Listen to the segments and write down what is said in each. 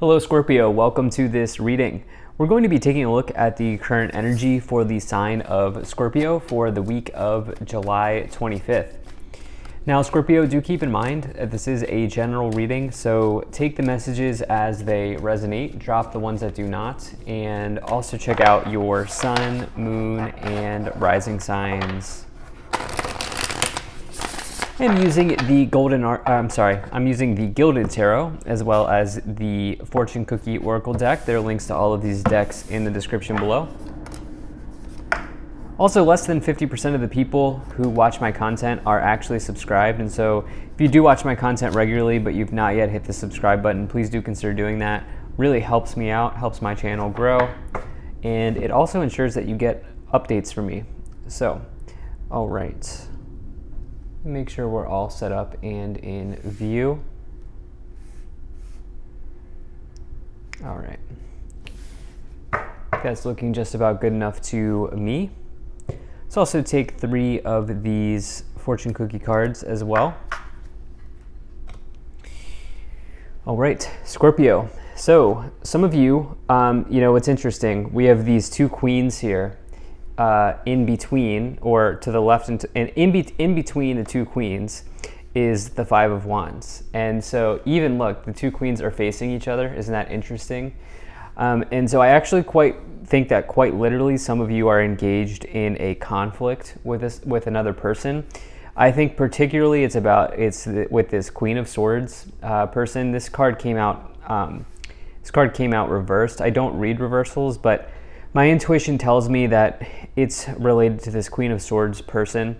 Hello Scorpio, welcome to this reading. We're going to be taking a look at the current energy for the sign of Scorpio for the week of July 25th. Now Scorpio, do keep in mind that this is a general reading, so take the messages as they resonate, drop the ones that do not, and also check out your sun, moon, and rising signs. I'm using the I'm using the Gilded Tarot as well as the Fortune Cookie Oracle deck. There are links to all of these decks in the description below. Also, less than 50% of the people who watch my content are actually subscribed, and so if you do watch my content regularly but you've not yet hit the subscribe button, please do consider doing that. Really helps me out, helps my channel grow, and it also ensures that you get updates from me. So, all right. Make sure we're all set up and in view. All right. That's looking just about good enough to me. Let's also take 3 of these fortune cookie cards as well. All right, Scorpio. So some of you, it's interesting. We have these 2 queens here. In between, or to the left, and in between the 2 queens is the 5 of Wands. And so even look, the 2 queens are facing each other. Isn't that interesting? And so I actually think that quite literally some of you are engaged in a conflict with another person. I think particularly it's with this Queen of Swords person. This card came out reversed. I don't read reversals, but my intuition tells me that it's related to this Queen of Swords person.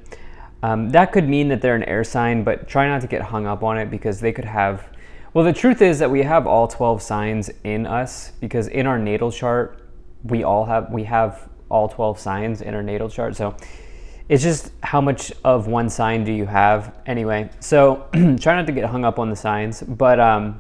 That could mean that they're an air sign, but try not to get hung up on it because they could have... Well, the truth is that we have all 12 signs in us because in our natal chart, we have all 12 signs in our natal chart. So it's just how much of one sign do you have? Anyway, so try not to get hung up on the signs, but...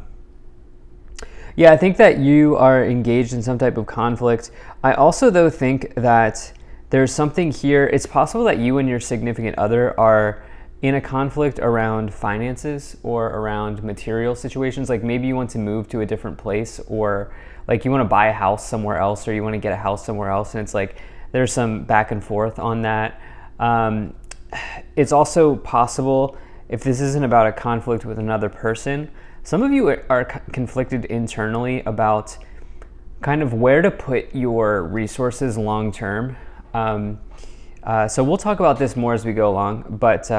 Yeah, I think that you are engaged in some type of conflict. I also, though, think that there's something here. It's possible that you and your significant other are in a conflict around finances or around material situations. Like maybe you want to move to a different place, or like you want to buy a house somewhere else, or you want to get a house somewhere else. And it's like there's some back and forth on that. It's also possible, if this isn't about a conflict with another person, some of you are conflicted internally about kind of where to put your resources long term. So we'll talk about this more as we go along, but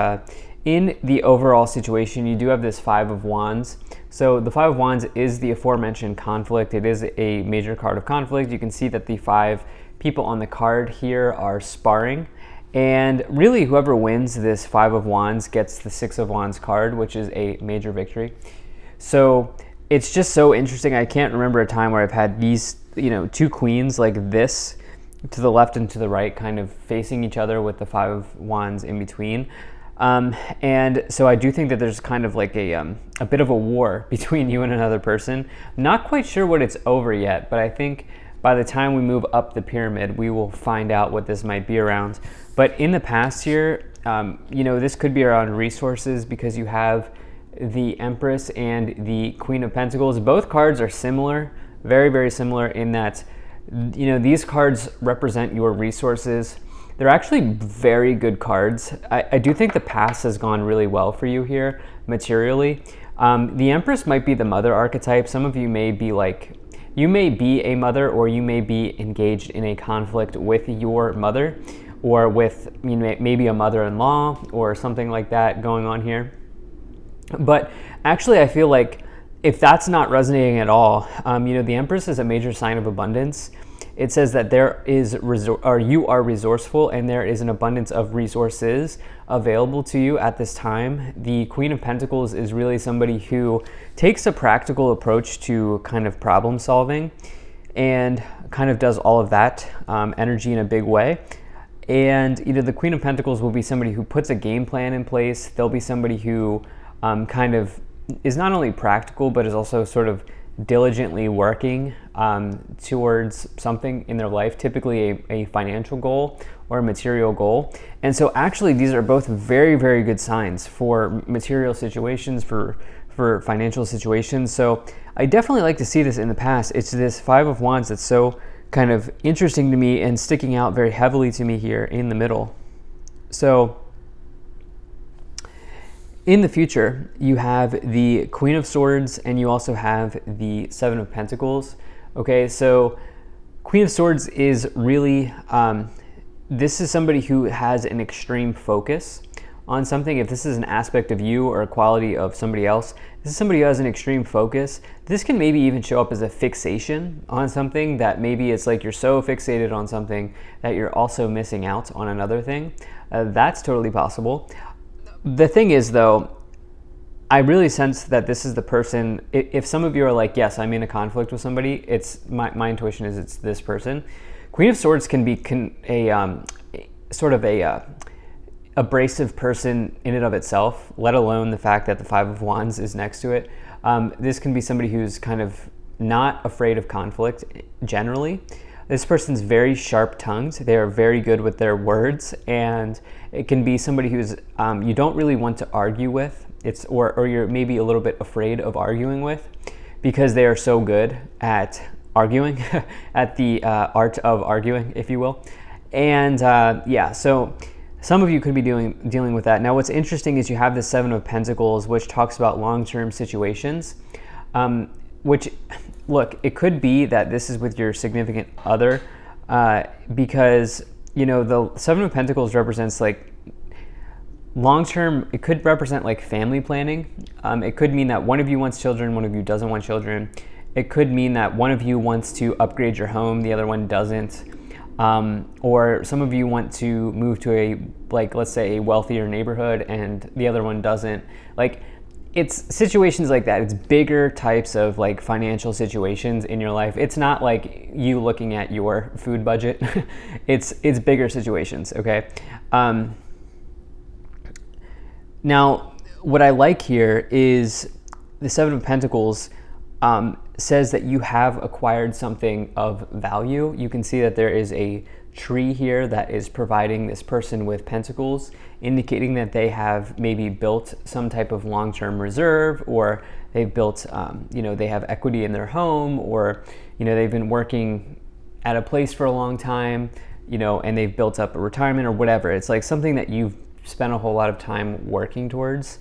in the overall situation, you do have this 5 of Wands. So the 5 of Wands is the aforementioned conflict. It is a major card of conflict. You can see that the 5 people on the card here are sparring. And really, whoever wins this 5 of Wands gets the 6 of Wands card, which is a major victory. So it's just so interesting. I can't remember a time where I've had these, 2 queens like this to the left and to the right kind of facing each other with the 5 of Wands in between. And so I do think that there's kind of like a bit of a war between you and another person. Not quite sure what it's over yet, but I think by the time we move up the pyramid, we will find out what this might be around. But in the past here, this could be around resources because you have the Empress and the Queen of Pentacles. Both cards are similar, very, very similar in that, these cards represent your resources. They're actually very good cards. I do think the past has gone really well for you here, materially. The Empress might be the mother archetype. Some of you may be you may be a mother, or you may be engaged in a conflict with your mother, or with maybe a mother-in-law or something like that going on here. But actually, I feel like if that's not resonating at all, the Empress is a major sign of abundance. It says that you are resourceful and there is an abundance of resources available to you at this time. The Queen of Pentacles is really somebody who takes a practical approach to kind of problem solving and kind of does all of that energy in a big way. And the Queen of Pentacles will be somebody who puts a game plan in place. They'll be somebody who kind of is not only practical, but is also sort of diligently working towards something in their life, typically a financial goal or a material goal. And so actually these are both very, very good signs for material situations, for for financial situations. So I definitely like to see this in the past. It's this Five of Wands that's so kind of interesting to me and sticking out very heavily to me here in the middle. So in the future, you have the Queen of Swords and you also have the Seven of Pentacles. Okay, so Queen of Swords is really, this is somebody who has an extreme focus on something. If this is an aspect of you or a quality of somebody else, this is somebody who has an extreme focus. This can maybe even show up as a fixation on something, that maybe it's like you're so fixated on something that you're also missing out on another thing. That's totally possible. The thing is, though, I really sense that this is the person. If some of you are like, yes, I'm in a conflict with somebody, it's my intuition is it's this person. Queen of Swords can be sort of a abrasive person in and of itself, let alone the fact that the Five of Wands is next to it. This can be somebody who's kind of not afraid of conflict generally. This person's very sharp-tongued. They are very good with their words, and it can be somebody who's you don't really want to argue with. Or you're maybe a little bit afraid of arguing with, because they are so good at arguing, at the art of arguing, if you will. And yeah, so some of you could be dealing with that. Now, what's interesting is you have the Seven of Pentacles, which talks about long-term situations, which, look, it could be that this is with your significant other, because, you know, the Seven of Pentacles represents like long-term. It could represent like family planning. It could mean that one of you wants children, one of you doesn't want children. It could mean that one of you wants to upgrade your home, the other one doesn't. Or some of you want to move to a, like, let's say a wealthier neighborhood and the other one doesn't. Like, it's situations like that. It's bigger types of like financial situations in your life. It's not like you looking at your food budget. it's bigger situations, okay? Now, what I like here is the Seven of Pentacles says that you have acquired something of value. You can see that there is a tree here that is providing this person with pentacles, indicating that they have maybe built some type of long-term reserve, or they've built, they have equity in their home, or, they've been working at a place for a long time, and they've built up a retirement or whatever. It's like something that you've spent a whole lot of time working towards.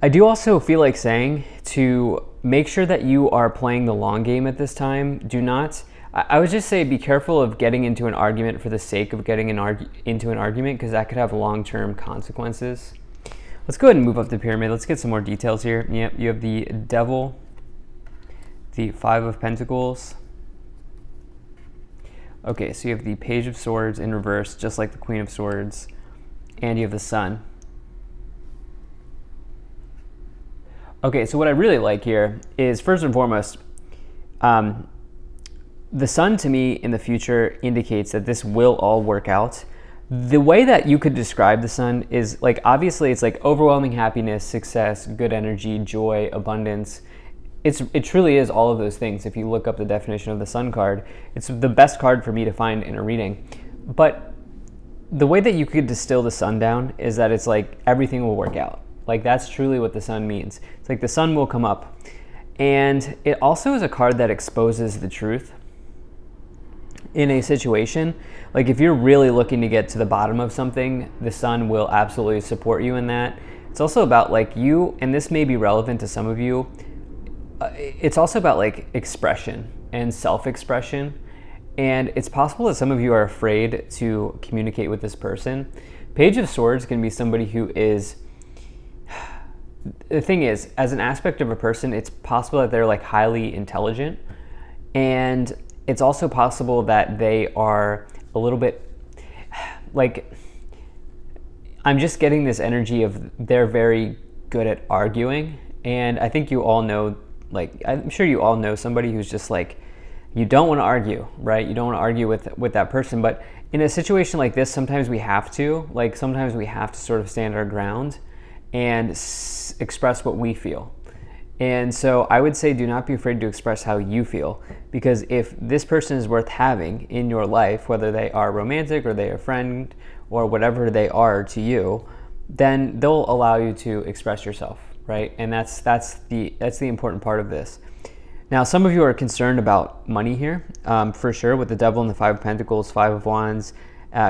I do also feel like saying to make sure that you are playing the long game at this time. I would just say be careful of getting into an argument for the sake of getting into an argument, because that could have long-term consequences. Let's go ahead and move up the pyramid. Let's get some more details here. Yep, you have the Devil, the Five of Pentacles. Okay, so you have the Page of Swords in reverse, just like the Queen of Swords, and you have the Sun. Okay, so what I really like here is, first and foremost, the Sun to me in the future indicates that this will all work out. The way that you could describe the Sun is like, obviously it's like overwhelming happiness, success, good energy, joy, abundance. It truly is all of those things. If you look up the definition of the Sun card, it's the best card for me to find in a reading. But the way that you could distill the Sun down is that it's like everything will work out. Like, that's truly what the Sun means. It's like the sun will come up. And it also is a card that exposes the truth in a situation. Like, if you're really looking to get to the bottom of something, the Sun will absolutely support you in that. It's also about like you, and this may be relevant to some of you, it's also about like expression and self-expression. And it's possible that some of you are afraid to communicate with this person. Page of Swords can be somebody who is, the thing is, as an aspect of a person, it's possible that they're like highly intelligent, and it's also possible that they are a little bit like, I'm just getting this energy of they're very good at arguing. And I think you all know, like, I'm sure you all know somebody who's just like, you don't want to argue, right? You don't want to argue with that person. But in a situation like this, sometimes we have to sort of stand our ground and express what we feel. And so I would say do not be afraid to express how you feel, because if this person is worth having in your life, whether they are romantic or they're a friend or whatever they are to you, then they'll allow you to express yourself. right? And that's the important part of this. Now, some of you are concerned about money here, for sure, with the Devil and the Five of Pentacles, Five of Wands,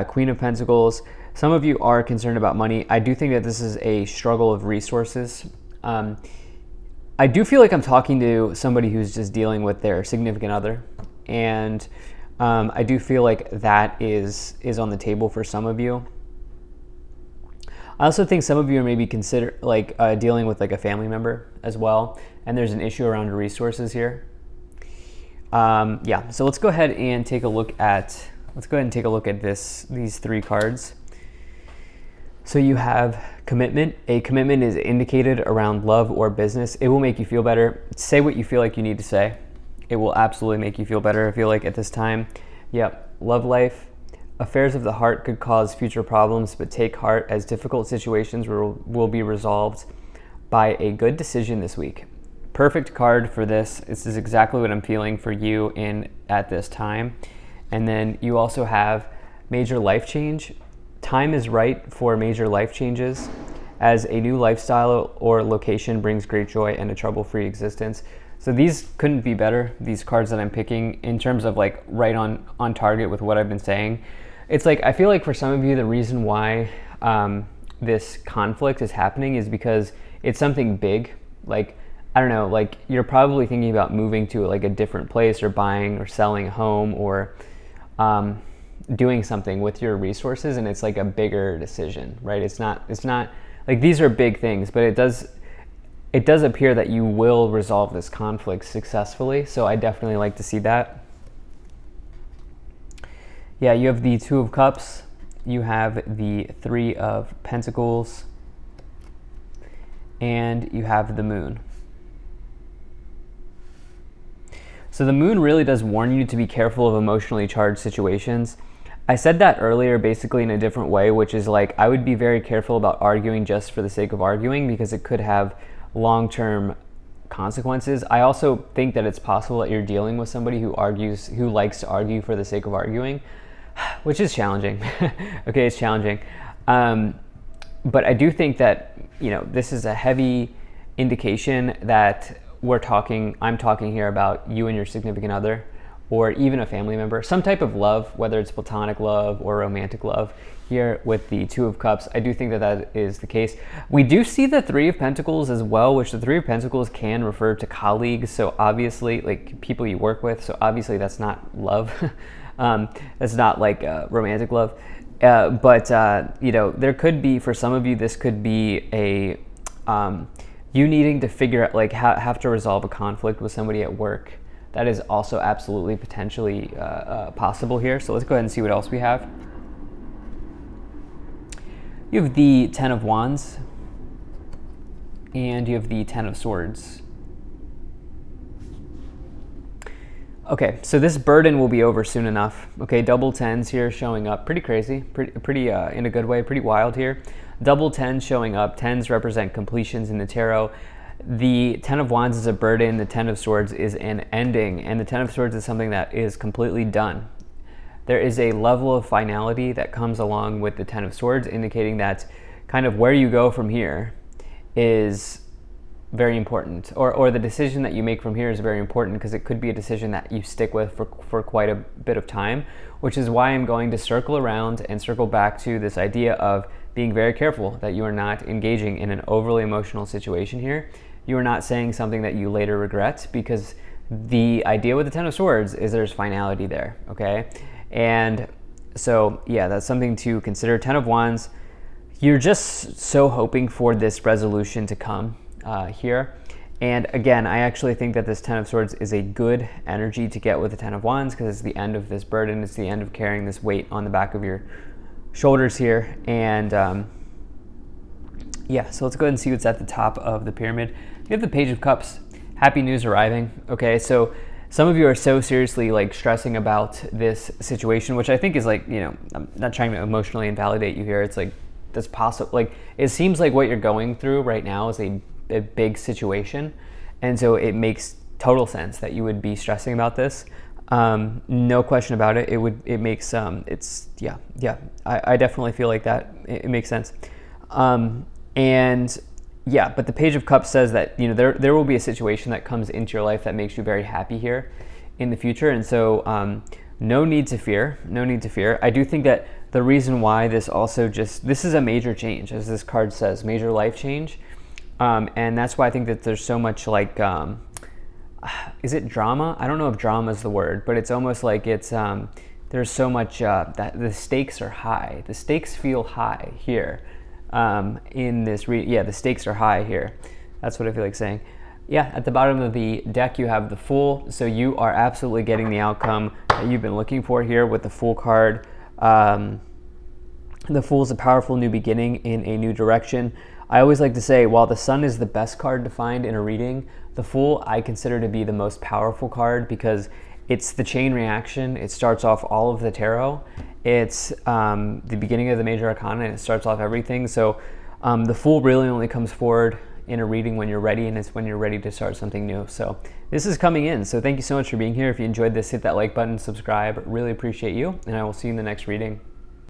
Queen of Pentacles. Some of you are concerned about money. I do think that this is a struggle of resources. I do feel like I'm talking to somebody who's just dealing with their significant other, and I do feel like that is on the table for some of you. I also think some of you are maybe dealing with like a family member as well, and there's an issue around resources here. Yeah, so let's go ahead and take a look at these three cards. So you have commitment. A commitment is indicated around love or business. It will make you feel better. Say what you feel like you need to say. It will absolutely make you feel better, I feel like, at this time. Yep, love life. Affairs of the heart could cause future problems, but take heart, as difficult situations will be resolved by a good decision this week. Perfect card for this. This is exactly what I'm feeling for you at this time. And then you also have major life change. Time is right for major life changes, as a new lifestyle or location brings great joy and a trouble-free existence. So these couldn't be better, these cards that I'm picking, in terms of like right on target with what I've been saying. It's like, I feel like for some of you, the reason why this conflict is happening is because it's something big. Like, I don't know, like you're probably thinking about moving to like a different place, or buying or selling a home, or doing something with your resources, and it's like a bigger decision, right? It's not like these are big things, but it does appear that you will resolve this conflict successfully. So I definitely like to see that. Yeah, you have the Two of Cups, you have the Three of Pentacles, and you have the Moon. So the Moon really does warn you to be careful of emotionally charged situations. I said that earlier basically in a different way, which is like, I would be very careful about arguing just for the sake of arguing, because it could have long-term consequences. I also think that it's possible that you're dealing with somebody who likes to argue for the sake of arguing, which is challenging. Okay, it's challenging. But I do think that, this is a heavy indication that I'm talking here about you and your significant other, or even a family member, some type of love, whether it's platonic love or romantic love. Here with the Two of Cups, I do think that is the case. We do see the Three of Pentacles as well, which the Three of Pentacles can refer to colleagues, so obviously like people you work with, so obviously that's not love. That's not like romantic love, but there could be, for some of you, this could be a you needing to figure out, like, have to resolve a conflict with somebody at work. That is also absolutely potentially possible here. So let's go ahead and see what else we have. You have the Ten of Wands, and you have the Ten of Swords. Okay, so this burden will be over soon enough. Okay, double tens here showing up. Pretty crazy, pretty in a good way, pretty wild here. Double tens showing up. Tens represent completions in the tarot. The Ten of Wands is a burden. The Ten of Swords is an ending. And the Ten of Swords is something that is completely done. There is a level of finality that comes along with the Ten of Swords, indicating that kind of where you go from here is very important, or the decision that you make from here is very important, because it could be a decision that you stick with for quite a bit of time, which is why I'm going to circle around and circle back to this idea of being very careful that you are not engaging in an overly emotional situation here. You are not saying something that you later regret, because the idea with the Ten of Swords is there's finality there, okay? And so, yeah, that's something to consider. Ten of Wands, you're just so hoping for this resolution to come here. And again, I actually think that this Ten of Swords is a good energy to get with the Ten of Wands, because it's the end of this burden. It's the end of carrying this weight on the back of your shoulders here. And yeah, so let's go ahead and see what's at the top of the pyramid. You have the Page of Cups. Happy news arriving. Okay, so some of you are so seriously like stressing about this situation, which I think is like, I'm not trying to emotionally invalidate you here. It's like, that's possible. Like, it seems like what you're going through right now is a big situation, and so it makes total sense that you would be stressing about this. No question about it. It makes it's yeah. I definitely feel like that. It makes sense. And Yeah, but the Page of Cups says that, you know, there will be a situation that comes into your life that makes you very happy here in the future, and so no need to fear. No need to fear. I do think that the reason why this also this is a major change, as this card says, major life change, and that's why I think that there's so much like, is it drama? I don't know if drama is the word, but it's almost like it's there's so much that the stakes are high. The stakes feel high here. In this the stakes are high here. That's what I feel like saying. Yeah, at the bottom of the deck you have the Fool, so you are absolutely getting the outcome that you've been looking for here with the Fool card. The Fool is a powerful new beginning in a new direction. I always like to say, while the Sun is the best card to find in a reading, the Fool I consider to be the most powerful card because it's the chain reaction. It starts off all of the tarot. It's the beginning of the major arcana, and it starts off everything. So the Fool really only comes forward in a reading when you're ready, and it's when you're ready to start something new. So this is coming in. So thank you so much for being here. If you enjoyed this, hit that like button, subscribe. Really appreciate you, and I will see you in the next reading.